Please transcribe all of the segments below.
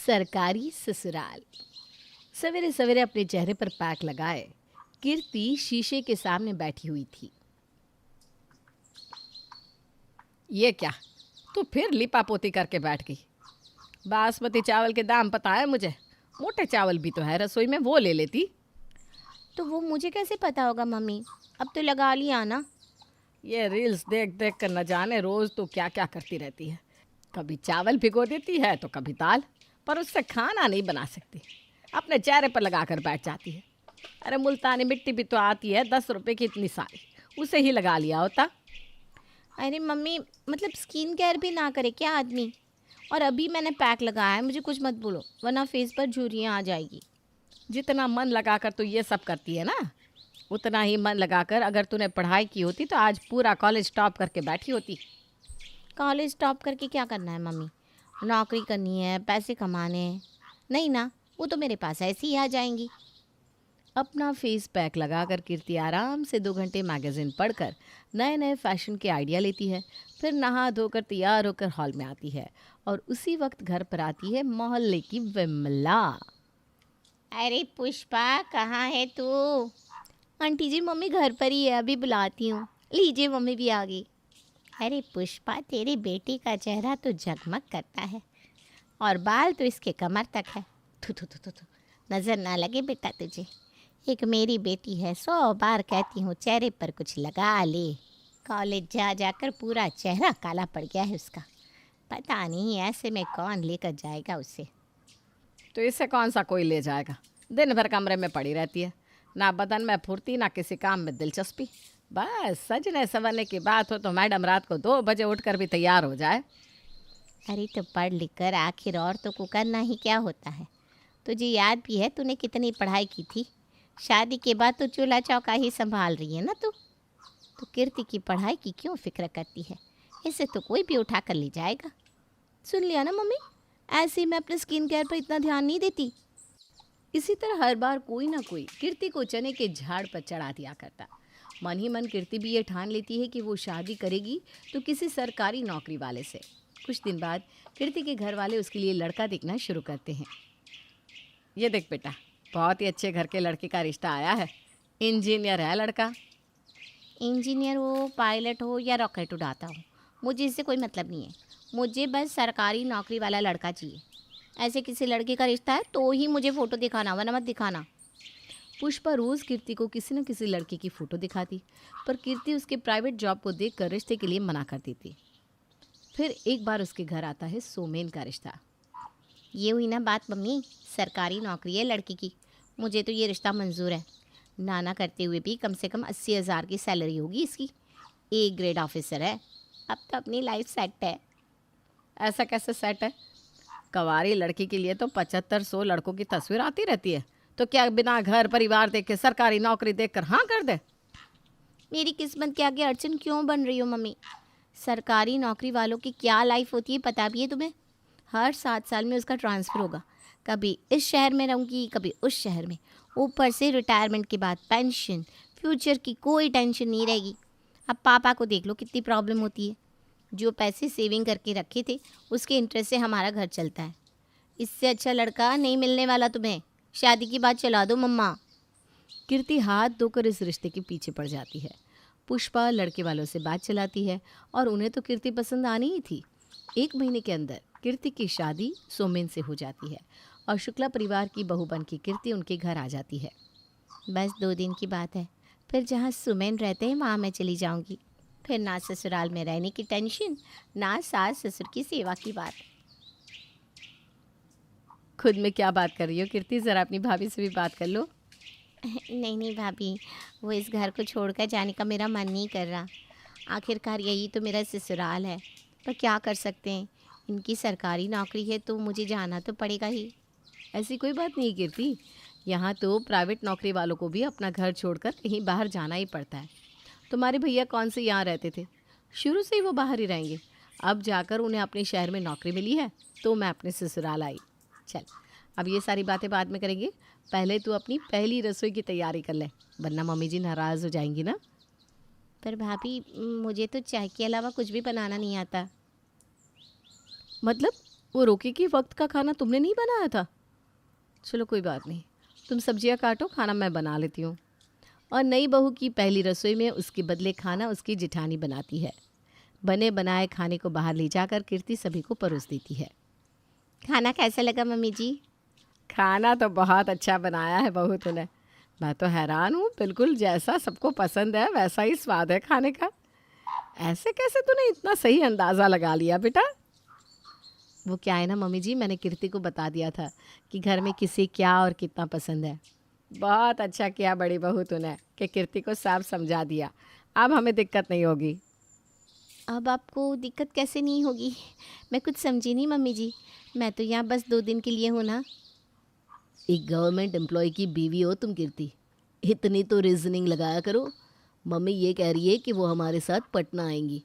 सरकारी ससुराल। सवेरे सवेरे अपने चेहरे पर पैक लगाए कीर्ति शीशे के सामने बैठी हुई थी। ये क्या, तू फिर लिपापोती करके बैठ गई। बासमती चावल के दाम पता है मुझे, मोटे चावल भी तो है रसोई में, वो ले लेती। तो वो मुझे कैसे पता होगा मम्मी, अब तो लगा लिया ना। ये रील्स देख देख कर न जाने रोज़ तो क्या क्या करती रहती है। कभी चावल भिगो देती है तो कभी दाल, पर उससे खाना नहीं बना सकती। अपने चेहरे पर लगा कर बैठ जाती है। अरे मुल्तानी मिट्टी भी तो आती है 10 रुपए की इतनी सारी, उसे ही लगा लिया होता। अरे मम्मी, मतलब स्किन केयर भी ना करे क्या आदमी। और अभी मैंने पैक लगाया है, मुझे कुछ मत बोलो वरना फेस पर झुर्रियाँ आ जाएगी। जितना मन लगाकर तू ये सब करती है ना, उतना ही मन लगाकर अगर तूने पढ़ाई की होती तो आज पूरा कॉलेज टॉप करके बैठी होती। कॉलेज टॉप करके क्या करना है मम्मी? नौकरी करनी है, पैसे कमाने हैं। नहीं ना, वो तो मेरे पास ऐसे ही आ जाएंगी। अपना फेस पैक लगाकर कीर्ति आराम से 2 घंटे मैगज़ीन पढ़कर नए नए फैशन के आइडिया लेती है। फिर नहा धोकर तैयार होकर हॉल में आती है और उसी वक्त घर पर आती है मोहल्ले की विमला। अरे पुष्पा, कहाँ है तू? आंटी जी, मम्मी घर पर ही है, अभी बुलाती हूँ। लीजिए, मम्मी भी आ गई। अरे पुष्पा, तेरी बेटी का चेहरा तो जगमग करता है और बाल तो इसके कमर तक है। थू थू थू थू थू, नज़र ना लगे बेटा तुझे। एक मेरी बेटी है, 100 बार कहती हूँ चेहरे पर कुछ लगा ले। कॉलेज जा जाकर पूरा चेहरा काला पड़ गया है उसका। पता नहीं ऐसे में कौन लेकर जाएगा उसे। तो इससे कौन सा कोई ले जाएगा, दिन भर कमरे में पड़ी रहती है, ना बदन में फुर्ती ना किसी काम में दिलचस्पी। बस सजने संवरने की बात हो तो मैडम रात को 2 बजे उठकर भी तैयार हो जाए। अरे तो पढ़ लिख कर आखिर औरतों को करना ही क्या होता है। तुझे याद भी है तूने कितनी पढ़ाई की थी? शादी के बाद तो चूल्हा चौका ही संभाल रही है ना तू। तो कीर्ति की पढ़ाई की क्यों फिक्र करती है? इसे तो कोई भी उठा कर ले जाएगा। सुन लिया ना मम्मी, ऐसे ही मैं अपने स्किन केयर पर इतना ध्यान नहीं देती। इसी तरह हर बार कोई ना कोई कीर्ति को चने के झाड़ पर चढ़ा दिया करता। मन ही मन कीर्ति भी ये ठान लेती है कि वो शादी करेगी तो किसी सरकारी नौकरी वाले से। कुछ दिन बाद कीर्ति के घर वाले उसके लिए लड़का देखना शुरू करते हैं। ये देख बेटा, बहुत ही अच्छे घर के लड़के का रिश्ता आया है। इंजीनियर है लड़का। इंजीनियर हो, पायलट हो या रॉकेट उड़ाता हो, मुझे इससे कोई मतलब नहीं है। मुझे बस सरकारी नौकरी वाला लड़का चाहिए। ऐसे किसी लड़के का रिश्ता है तो ही मुझे फ़ोटो दिखाना, वरना मत दिखाना। पुष्पा रोज़ कीर्ति को किसी न किसी लड़के की फ़ोटो दिखाती, पर कीर्ति उसके प्राइवेट जॉब को देखकर रिश्ते के लिए मना कर देती। फिर एक बार उसके घर आता है सोमेन का रिश्ता। ये हुई ना बात मम्मी, सरकारी नौकरी है लड़की की। मुझे तो ये रिश्ता मंजूर है। नाना करते हुए भी कम से कम 80,000 की सैलरी होगी इसकी। ए ग्रेड ऑफिसर है। अब तो अपनी लाइफ सेट है। ऐसा कैसे सेट है? कवारी लड़की के लिए तो 75-100 लड़कों की तस्वीर आती रहती है, तो क्या बिना घर परिवार देख के सरकारी नौकरी देखकर हाँ कर दे? मेरी किस्मत के आगे अड़चन क्यों बन रही हो मम्मी? सरकारी नौकरी वालों की क्या लाइफ होती है पता भी है तुम्हें? हर 7 साल में उसका ट्रांसफ़र होगा। कभी इस शहर में रहूँगी, कभी उस शहर में। ऊपर से रिटायरमेंट के बाद पेंशन, फ्यूचर की कोई टेंशन नहीं रहेगी। अब पापा को देख लो, कितनी प्रॉब्लम होती है। जो पैसे सेविंग करके रखे थे उसके इंटरेस्ट से हमारा घर चलता है। इससे अच्छा लड़का नहीं मिलने वाला तुम्हें। शादी की बात चला दो मम्मा। कीर्ति हाथ धोकर इस रिश्ते के पीछे पड़ जाती है। पुष्पा लड़के वालों से बात चलाती है और उन्हें तो कीर्ति पसंद आनी ही थी। 1 महीने के अंदर कीर्ति की शादी सोमेन से हो जाती है और शुक्ला परिवार की बहू बन के कीर्ति उनके घर आ जाती है। बस 2 दिन की बात है, फिर जहाँ सुमेन रहते हैं वहाँ मैं चली जाऊँगी। फिर ना ससुराल में रहने की टेंशन, ना सास ससुर की सेवा की बात। खुद में क्या बात कर रही हो कीर्ति, ज़रा अपनी भाभी से भी बात कर लो। नहीं नहीं भाभी, वो इस घर को छोड़कर जाने का मेरा मन नहीं कर रहा। आखिरकार यही तो मेरा ससुराल है, पर क्या कर सकते हैं। इनकी सरकारी नौकरी है तो मुझे जाना तो पड़ेगा ही। ऐसी कोई बात नहीं कीर्ति, यहाँ तो प्राइवेट नौकरी वालों को भी अपना घर छोड़कर कहीं बाहर जाना ही पड़ता है। तुम्हारे भैया कौन से यहाँ रहते थे, शुरू से ही वो बाहर ही रहेंगे। अब जाकर उन्हें अपने शहर में नौकरी मिली है तो मैं अपने ससुराल आई। चल, अब ये सारी बातें बाद में करेंगे, पहले तू अपनी पहली रसोई की तैयारी कर ले, वरना मम्मी जी नाराज़ हो जाएंगी ना। पर भाभी, मुझे तो चाय के अलावा कुछ भी बनाना नहीं आता। मतलब वो रोके कि वक्त का खाना तुमने नहीं बनाया था? चलो कोई बात नहीं, तुम सब्जियां काटो, खाना मैं बना लेती हूँ। और नई बहू की पहली रसोई में उसके बदले खाना उसकी जिठानी बनाती है। बने बनाए खाने को बाहर ले जाकर कीर्ति सभी को परोस देती है। खाना कैसा लगा मम्मी जी? खाना तो बहुत अच्छा बनाया है बहू तूने। मैं तो हैरान हूँ, बिल्कुल जैसा सबको पसंद है वैसा ही स्वाद है खाने का। ऐसे कैसे तूने इतना सही अंदाज़ा लगा लिया बेटा? वो क्या है ना मम्मी जी, मैंने कीर्ति को बता दिया था कि घर में किसे क्या और कितना पसंद है। बहुत अच्छा किया बड़ी बहू तूने कि कीर्ति को साफ समझा दिया। अब हमें दिक्कत नहीं होगी। अब आपको दिक्कत कैसे नहीं होगी? मैं कुछ समझी नहीं मम्मी जी। मैं तो यहाँ बस 2 दिन के लिए हूँ ना। एक गवर्नमेंट एम्प्लॉय की बीवी हो तुम कीर्ति, इतनी तो रीजनिंग लगाया करो। मम्मी ये कह रही है कि वो हमारे साथ पटना आएंगी।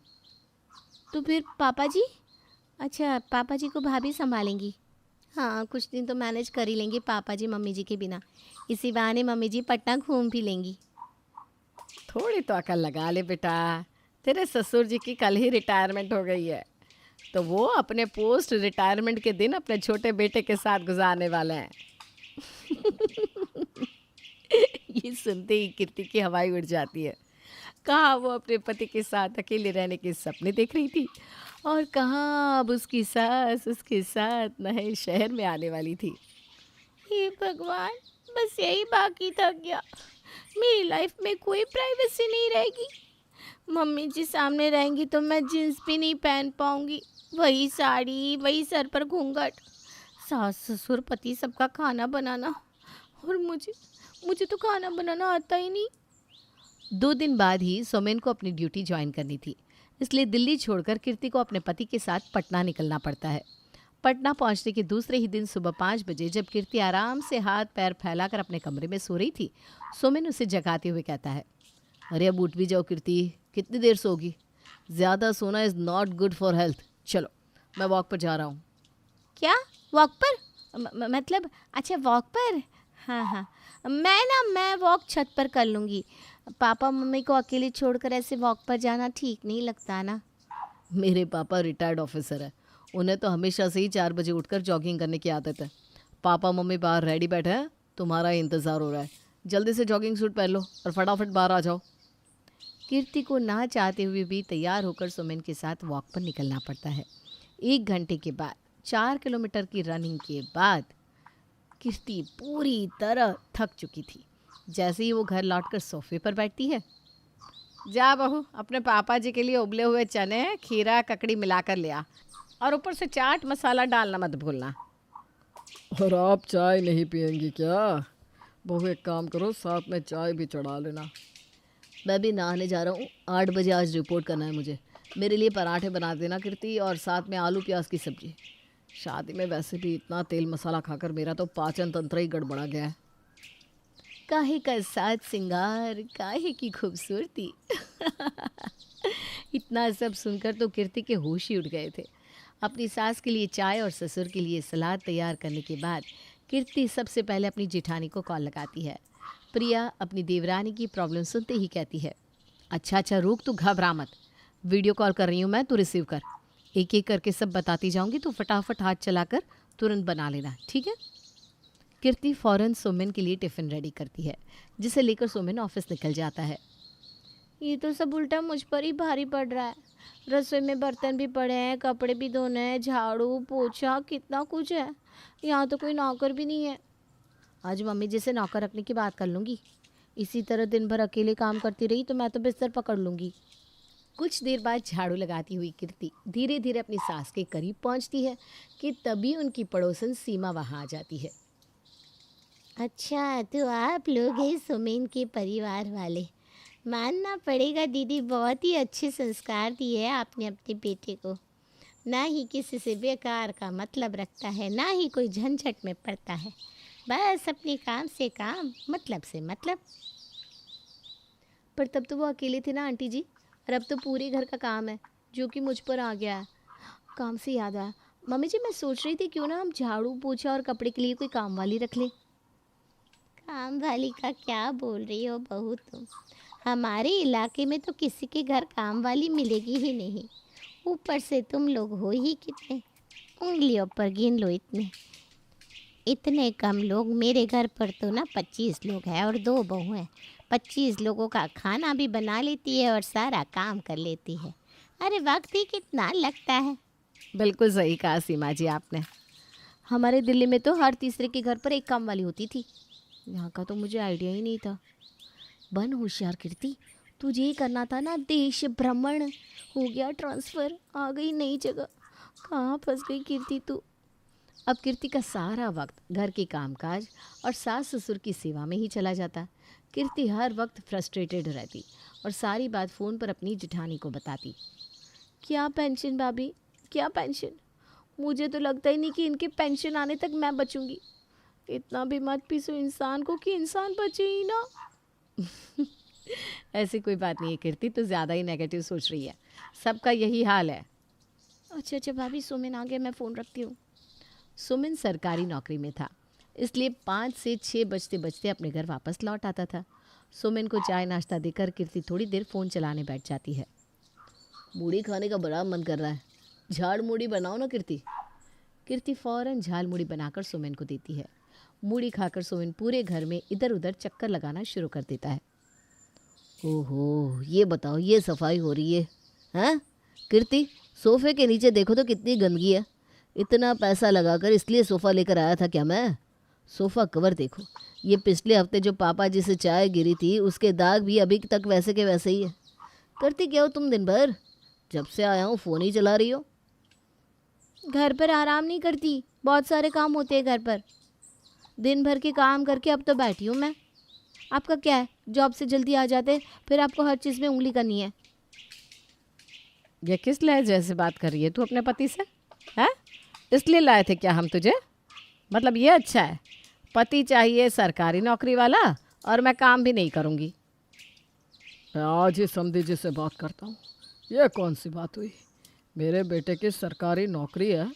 तो फिर पापा जी? अच्छा, पापा जी को भाभी संभालेंगी। हाँ, कुछ दिन तो मैनेज कर ही लेंगे पापा जी मम्मी जी के बिना। इसी बहाने मम्मी जी पटना घूम भी लेंगी। थोड़ी तो अकल लगा ले बेटा, तेरे ससुर जी की कल ही रिटायरमेंट हो गई है, तो वो अपने पोस्ट रिटायरमेंट के दिन अपने छोटे बेटे के साथ गुजारने वाले हैं। ये सुनते ही कीर्ति की हवाई उड़ जाती है। कहाँ वो अपने पति के साथ अकेले रहने के सपने देख रही थी, और कहाँ अब उसकी सास उसके साथ नए शहर में आने वाली थी। हे भगवान, बस यही बाकी था क्या? मेरी लाइफ में कोई प्राइवेसी नहीं रहेगी। मम्मी जी सामने रहेंगी तो मैं जीन्स भी नहीं पहन पाऊंगी। वही साड़ी, वही सर पर घूंघट, सास ससुर पति सबका खाना बनाना, और मुझे मुझे तो खाना बनाना आता ही नहीं। 2 दिन बाद ही सोमेन को अपनी ड्यूटी ज्वाइन करनी थी, इसलिए दिल्ली छोड़कर कीर्ति को अपने पति के साथ पटना निकलना पड़ता है। पटना पहुंचने के दूसरे ही दिन सुबह 5 बजे जब कीर्ति आराम से हाथ पैर फैलाकर अपने कमरे में सो रही थी, सोमेन उसे जगाते हुए कहता है, अरे अब उठ भी जाओ कीर्ति, कितनी देर सोगी? ज़्यादा सोना is not good for health. चलो मैं वॉक पर जा रहा हूँ। क्या? वॉक पर? मतलब अच्छा वॉक पर। हाँ हाँ, मैं वॉक छत पर कर लूँगी। पापा मम्मी को अकेले छोड़कर ऐसे वॉक पर जाना ठीक नहीं लगता ना। मेरे पापा रिटायर्ड ऑफिसर है, उन्हें तो हमेशा से ही 4 बजे उठकर जॉगिंग करने की आदत है। पापा मम्मी बाहर रेडी बैठे हैं, तुम्हारा इंतज़ार हो रहा है। जल्दी से जॉगिंग सूट पहन लो और फटाफट बाहर आ जाओ। कीर्ति को ना चाहते हुए भी तैयार होकर सुमन के साथ वॉक पर निकलना पड़ता है। 1 घंटे के बाद, 4 किलोमीटर की रनिंग के बाद कीर्ति पूरी तरह थक चुकी थी। जैसे ही वो घर लौटकर सोफे पर बैठती है, जा बहू अपने पापा जी के लिए उबले हुए चने खीरा ककड़ी मिलाकर ले आ, और ऊपर से चाट मसाला डालना मत भूलना। और आप चाय नहीं पियेंगी क्या? बहू एक काम करो, साथ में चाय भी चढ़ा लेना। मैं भी नहाने जा रहा हूँ, 8 बजे आज रिपोर्ट करना है मुझे। मेरे लिए पराठे बना देना कीर्ति, और साथ में आलू प्याज की सब्जी। शादी में वैसे भी इतना तेल मसाला खाकर मेरा तो पाचन तंत्र ही गड़बड़ा गया है। काहे का साज सिंगार, काहे की खूबसूरती। इतना सब सुनकर तो कीर्ति के होश ही उड़ गए थे। अपनी सास के लिए चाय और ससुर के लिए सलाद तैयार करने के बाद कीर्ति सबसे पहले अपनी जेठानी को कॉल लगाती है। प्रिया अपनी देवरानी की प्रॉब्लम सुनते ही कहती है, अच्छा रुक, तू घबरा मत, वीडियो कॉल कर रही हूँ मैं, तू रिसीव कर। एक एक करके सब बताती जाऊँगी, तो फटाफट हाथ चलाकर तुरंत बना लेना, ठीक है? कीर्ति फ़ौरन सोमेन के लिए टिफ़िन रेडी करती है, जिसे लेकर सोमेन ऑफिस निकल जाता है। ये तो सब उल्टा मुझ पर ही भारी पड़ रहा है। रसोई में बर्तन भी पड़े हैं, कपड़े भी धोने हैं, झाड़ू पोछा कितना कुछ है। यहाँ तो कोई नौकर भी नहीं है। आज मम्मी जी से नौकर रखने की बात कर लूँगी। इसी तरह दिन भर अकेले काम करती रही तो मैं तो बिस्तर पकड़ लूँगी। कुछ देर बाद झाड़ू लगाती हुई कीर्ति धीरे धीरे अपनी सास के करीब पहुंचती है कि तभी उनकी पड़ोसन सीमा वहां आ जाती है। अच्छा, तो आप लोग हैं सुमेन के परिवार वाले। मानना पड़ेगा दीदी, बहुत ही अच्छे संस्कार दिए हैं आपने अपने बेटे को। ना ही किसी से बेकार का मतलब रखता है, ना ही कोई झंझट में पड़ता है। बस अपने काम से काम, मतलब से मतलब। पर तब तो वो अकेले थे ना आंटी जी, और अब तो पूरे घर का काम है जो कि मुझ पर आ गया है। काम से याद आया मम्मी जी, मैं सोच रही थी क्यों ना हम झाड़ू पोछा और कपड़े के लिए कोई काम वाली रख लें। काम वाली का क्या बोल रही हो बहू तुम? हमारे इलाके में तो किसी के घर काम वाली मिलेगी ही नहीं। ऊपर से तुम लोग हो ही कितने। उंगलियों पर गिन लो इतने। इतने कम लोग, मेरे घर पर तो ना 25 लोग हैं और 2 बहू हैं। 25 लोगों का खाना भी बना लेती है और सारा काम कर लेती है। अरे वक्त ही कितना लगता है। बिल्कुल सही कहा सीमा जी आपने। हमारे दिल्ली में तो हर तीसरे के घर पर एक काम वाली होती थी। यहाँ का तो मुझे आइडिया ही नहीं था। बन होशियार कीर्ति, तुझे ही करना था ना देश भ्रमण। हो गया ट्रांसफ़र, आ गई नई जगह। कहाँ फंस गई कीर्ति तू। अब कीर्ति का सारा वक्त घर के कामकाज और सास ससुर की सेवा में ही चला जाता। कीर्ति हर वक्त फ्रस्ट्रेटेड रहती और सारी बात फ़ोन पर अपनी जिठानी को बताती। क्या पेंशन भाभी, क्या पेंशन। मुझे तो लगता ही नहीं कि इनके पेंशन आने तक मैं बचूंगी। इतना भी मत पीसो इंसान को कि इंसान बचे ही ना। ऐसी कोई बात नहीं है कीर्ति, तो ज़्यादा ही नेगेटिव सोच रही है। सबका यही हाल है। अच्छा अच्छा भाभी, सुमिन आ गया, मैं फ़ोन रखती हूँ। सुमिन सरकारी नौकरी में था, इसलिए 5 से 6 बजते बजते अपने घर वापस लौट आता था। सुमिन को चाय नाश्ता देकर कीर्ति थोड़ी देर फ़ोन चलाने बैठ जाती है। मूढ़ी खाने का बड़ा मन कर रहा है, झाड़ मूढ़ी बनाओ ना कीर्ति। कीर्ति फ़ौरन झाल मूढ़ी बनाकर सुमिन को देती है। मूढ़ी खाकर सुमिन पूरे घर में इधर उधर चक्कर लगाना शुरू कर देता है। ओहो, ये बताओ, ये सफाई हो रही है हैं कीर्ति? सोफे के नीचे देखो तो कितनी गंदगी है। इतना पैसा लगाकर इसलिए सोफ़ा लेकर आया था क्या मैं? सोफ़ा कवर देखो, ये पिछले हफ्ते जो पापा जी से चाय गिरी थी उसके दाग भी अभी तक वैसे के वैसे ही है। करती क्या हो तुम दिन भर? जब से आया हूँ फ़ोन ही चला रही हो। घर पर आराम नहीं करती, बहुत सारे काम होते हैं घर पर। दिन भर के काम करके अब तो बैठी हूँ मैं। आपका क्या है, जॉब से जल्दी आ जाते फिर आपको हर चीज़ में उंगली करनी है। ये किस लहजे से बात कर रही है तू अपने पति से? है इसलिए लाए थे क्या हम तुझे? मतलब ये अच्छा है, पति चाहिए सरकारी नौकरी वाला और मैं काम भी नहीं करूँगी। आज ही समधी जी से बात करता हूँ। ये कौन सी बात हुई? मेरे बेटे की सरकारी नौकरी है,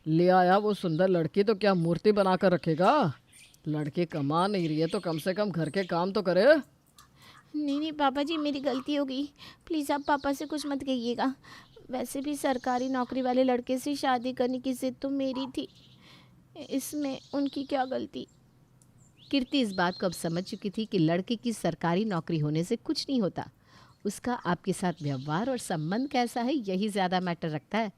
ले आया वो सुंदर लड़की तो क्या मूर्ति बना कर रखेगा? लड़की कमा नहीं रही है तो कम से कम घर के काम तो करे। नहीं नहीं पापा जी, मेरी गलती हो गई। प्लीज़ आप पापा से कुछ मत कहिएगा। वैसे भी सरकारी नौकरी वाले लड़के से शादी करने की जिद तो मेरी थी, इसमें उनकी क्या गलती। कीर्ति इस बात को अब समझ चुकी थी कि लड़के की सरकारी नौकरी होने से कुछ नहीं होता, उसका आपके साथ व्यवहार और संबंध कैसा है यही ज़्यादा मैटर रखता है।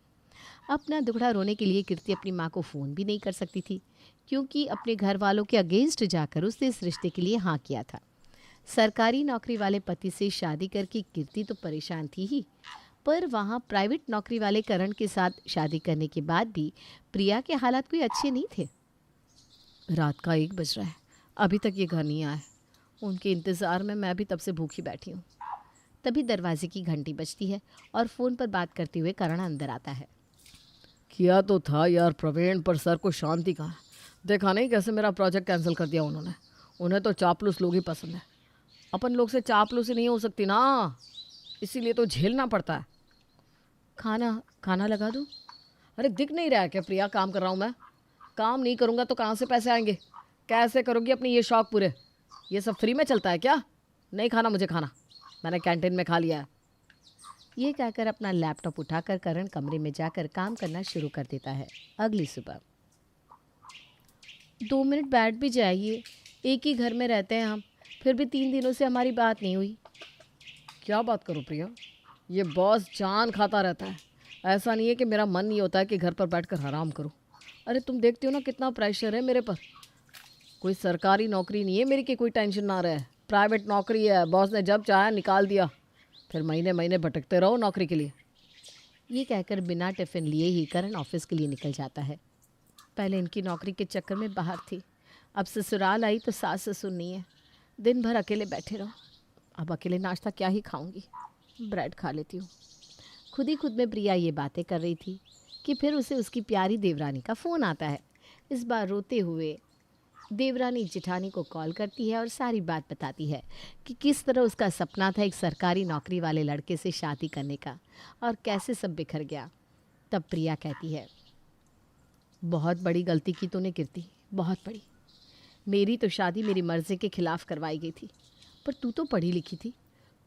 अपना दुखड़ा रोने के लिए कीर्ति अपनी माँ को फ़ोन भी नहीं कर सकती थी, क्योंकि अपने घर वालों के अगेंस्ट जाकर उसने इस रिश्ते के लिए हाँ किया था। सरकारी नौकरी वाले पति से शादी करके कीर्ति तो परेशान थी ही, पर वहाँ प्राइवेट नौकरी वाले करण के साथ शादी करने के बाद भी प्रिया के हालात कोई अच्छे नहीं थे। रात का 1 बज रहा है, अभी तक ये घर नहीं आया। उनके इंतज़ार में मैं भी तब से भूखी बैठी हूँ। तभी दरवाजे की घंटी बजती है और फ़ोन पर बात करते हुए करण अंदर आता है। किया तो था यार प्रवीण, पर सर को शांति कहाँ। देखा नहीं कैसे मेरा प्रोजेक्ट कैंसिल कर दिया उन्होंने। उन्हें तो चापलूस लोग ही पसंद है। अपन लोग से चापलूसी नहीं हो सकती ना, इसीलिए तो झेलना पड़ता है। खाना खाना लगा दूँ? अरे दिख नहीं रहा है क्या प्रिया, काम कर रहा हूँ मैं। काम नहीं करूँगा तो कहाँ से पैसे आएंगे? कैसे करोगी अपने ये शौक़ पूरे? ये सब फ्री में चलता है क्या? नहीं खाना मुझे खाना, मैंने कैंटीन में खा लिया है। ये कहकर अपना लैपटॉप उठाकर करण कमरे में जाकर काम करना शुरू कर देता है। अगली सुबह 2 मिनट बैठ भी जाइए, एक ही घर में रहते हैं हम, फिर भी 3 दिनों से हमारी बात नहीं हुई। क्या बात करूं प्रिया, ये बॉस जान खाता रहता है। ऐसा नहीं है कि मेरा मन नहीं होता है कि घर पर बैठकर आराम करूं। अरे तुम देखती हो ना कितना प्रेशर है मेरे पर। कोई सरकारी नौकरी नहीं है मेरी कि कोई टेंशन ना रहे, प्राइवेट नौकरी है। बॉस ने जब चाहा निकाल दिया, फिर महीने महीने भटकते रहो नौकरी के लिए। ये कहकर बिना टिफ़िन लिए ही करण ऑफिस के लिए निकल जाता है। पहले इनकी नौकरी के चक्कर में बाहर थी, अब ससुराल आई तो सास ससुर नहीं है, दिन भर अकेले बैठे रहो। अब अकेले नाश्ता क्या ही खाऊंगी, ब्रेड खा लेती हूँ। खुद ही खुद में प्रिया ये बातें कर रही थी कि फिर उसे उसकी प्यारी देवरानी का फ़ोन आता है। इस बार रोते हुए देवरानी जिठानी को कॉल करती है और सारी बात बताती है कि किस तरह उसका सपना था एक सरकारी नौकरी वाले लड़के से शादी करने का और कैसे सब बिखर गया। तब प्रिया कहती है, बहुत बड़ी गलती की तूने कीर्ति, बहुत बड़ी। मेरी तो शादी मेरी मर्जी के खिलाफ करवाई गई थी, पर तू तो पढ़ी लिखी थी,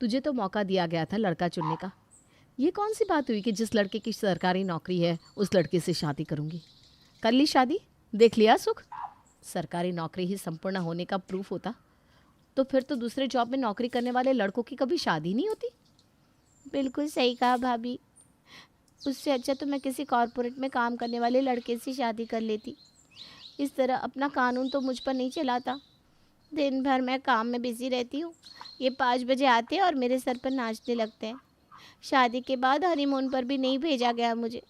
तुझे तो मौका दिया गया था लड़का चुनने का। ये कौन सी बात हुई कि जिस लड़के की सरकारी नौकरी है उस लड़के से शादी करूंगी? कर ली शादी, देख लिया सुख। सरकारी नौकरी ही संपूर्ण होने का प्रूफ होता तो फिर तो दूसरे जॉब में नौकरी करने वाले लड़कों की कभी शादी नहीं होती। बिल्कुल सही कहा भाभी। उससे अच्छा तो मैं किसी कॉरपोरेट में काम करने वाले लड़के से शादी कर लेती। इस तरह अपना कानून तो मुझ पर नहीं चलाता। दिन भर मैं काम में बिजी रहती हूँ। ये 5 बजे आते हैं और मेरे सर पर नाचने लगते हैं। शादी के बाद हनीमून पर भी नहीं भेजा गया मुझे।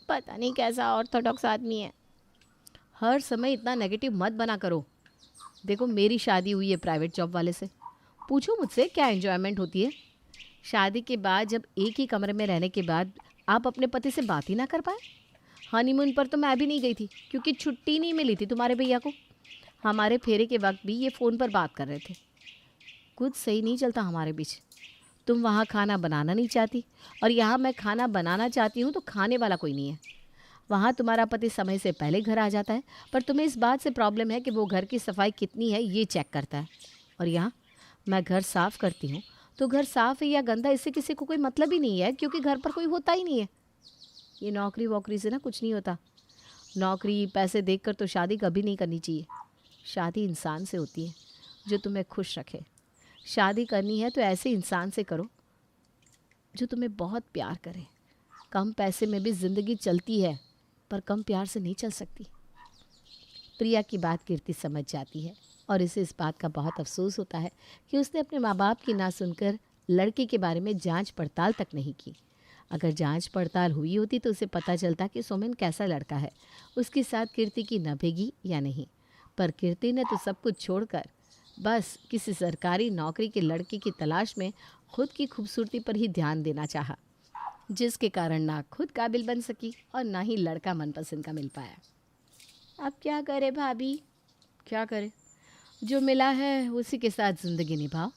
पता नहीं कैसा ऑर्थोडॉक्स आदमी है। हर समय इतना नेगेटिव मत बना करो। देखो, मेरी शादी हुई है प्राइवेट जॉब वाले से। पूछो मुझसे क्या एंजॉयमेंट होती है। शादी के बाद जब एक ही कमरे में रहने के बाद आप अपने पति से बात ही ना कर पाए। हनीमून पर तो मैं भी नहीं गई थी क्योंकि छुट्टी नहीं मिली थी तुम्हारे भैया को। हमारे फेरे के वक्त भी ये फ़ोन पर बात कर रहे थे। कुछ सही नहीं चलता हमारे बीच। तुम वहाँ खाना बनाना नहीं चाहती और यहाँ मैं खाना बनाना चाहती हूँ तो खाने वाला कोई नहीं है। वहाँ तुम्हारा पति समय से पहले घर आ जाता है पर तुम्हें इस बात से प्रॉब्लम है कि वो घर की सफाई कितनी है ये चेक करता है। और यहाँ मैं घर साफ़ करती हूँ तो घर साफ़ है या गंदा इससे किसी को कोई मतलब ही नहीं है क्योंकि घर पर कोई होता ही नहीं है। ये नौकरी वोकरी से ना कुछ नहीं होता। नौकरी पैसे देखकर तो शादी कभी नहीं करनी चाहिए। शादी इंसान से होती है जो तुम्हें खुश रखे। शादी करनी है तो ऐसे इंसान से करो जो तुम्हें बहुत प्यार करे। कम पैसे में भी ज़िंदगी चलती है पर कम प्यार से नहीं चल सकती। प्रिया की बात कीर्ति समझ जाती है और इसे इस बात का बहुत अफसोस होता है कि उसने अपने माँ बाप की ना सुनकर लड़के के बारे में जांच पड़ताल तक नहीं की। अगर जांच पड़ताल हुई होती तो उसे पता चलता कि सोमेन कैसा लड़का है, उसके साथ कीर्ति की नभेगी या नहीं। पर कीर्ति ने तो सब कुछ छोड़कर बस किसी सरकारी नौकरी के लड़के की तलाश में खुद की खूबसूरती पर ही ध्यान देना चाहा, जिसके कारण ना खुद काबिल बन सकी और ना ही लड़का मनपसंद का मिल पाया। अब क्या करे भाभी? क्या करे, जो मिला है उसी के साथ ज़िंदगी निभाओ।